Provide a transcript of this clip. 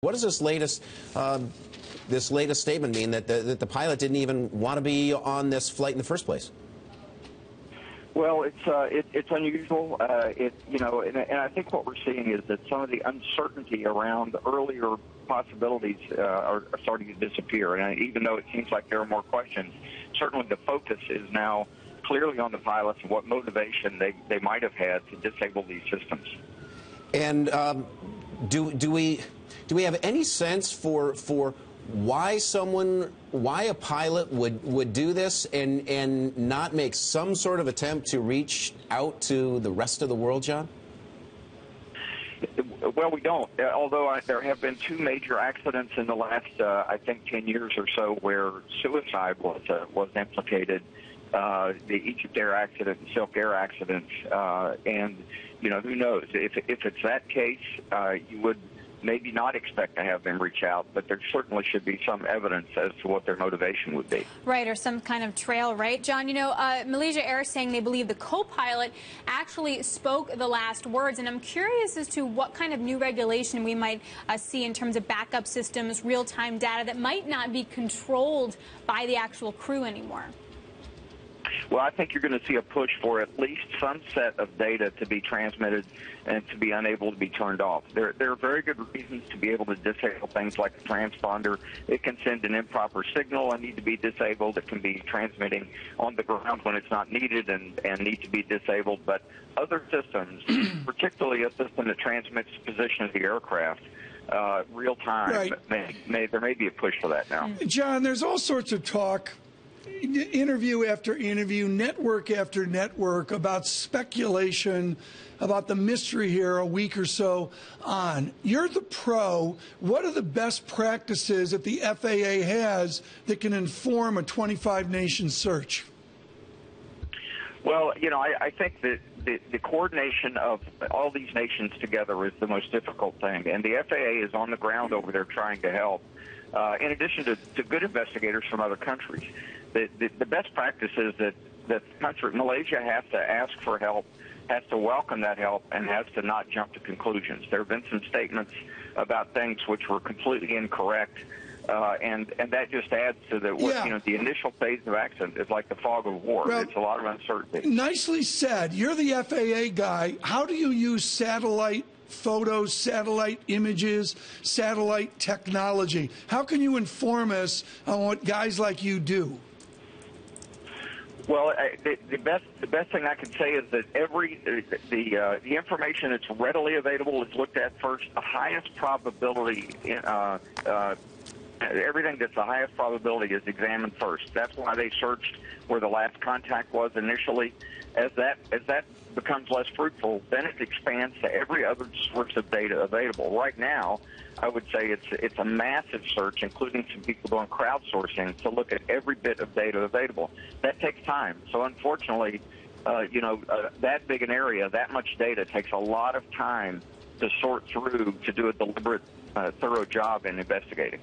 What does this latest statement mean that the pilot didn't even want to be on this flight in the first place? Well, it's unusual. And I think what we're seeing is that some of the uncertainty around earlier possibilities are starting to disappear. And even though it seems like there are more questions, certainly the focus is now clearly on the pilots and what motivation they might have had to disable these systems. And do we have any sense for why a pilot would do this and not make some sort of attempt to reach out to the rest of the world, John? Well, we don't, although there have been two major accidents in the last, I think, 10 years or so where suicide was implicated, the Egypt Air accident and Silk Air accident, and, who knows? If it's that case, you would maybe not expect to have them reach out, but there certainly should be some evidence as to what their motivation would be. Right, or some kind of trail, right? John, Malaysia Air is saying they believe the co-pilot actually spoke the last words, and I'm curious as to what kind of new regulation we might see in terms of backup systems, real-time data that might not be controlled by the actual crew anymore. Well, I think you're going to see a push for at least some set of data to be transmitted and to be unable to be turned off. There are very good reasons to be able to disable things like a transponder. It can send an improper signal and need to be disabled. It can be transmitting on the ground when it's not needed and need to be disabled. But other systems, particularly a system that transmits the position of the aircraft, real time, right. There may be a push for that now. John, there's all sorts of talk, interview after interview, network after network, about speculation, about the mystery here a week or so on. You're the pro. What are the best practices that the FAA has that can inform a 25-nation search? Well, I think that the coordination of all these nations together is the most difficult thing, and the FAA is on the ground over there trying to help, in addition to good investigators from other countries. The best practice is that Malaysia has to ask for help, has to welcome that help, and has to not jump to conclusions. There have been some statements about things which were completely incorrect, and that just adds to the initial phase of accident is like the fog of war. Well, it's a lot of uncertainty. Nicely said. You're the FAA guy. How do you use satellite photos, satellite images, satellite technology? How can you inform us on what guys like you do? Well, the best thing I can say is that the information that's readily available is looked at first. The highest probability, everything that's the highest probability is examined first. That's why they searched where the last contact was initially. As that becomes less fruitful, then it expands to every other source of data available. Right now, I would say it's a massive search, including some people doing crowdsourcing to look at every bit of data available. That takes time. So unfortunately, that big an area, that much data takes a lot of time to sort through to do a deliberate, thorough job in investigating.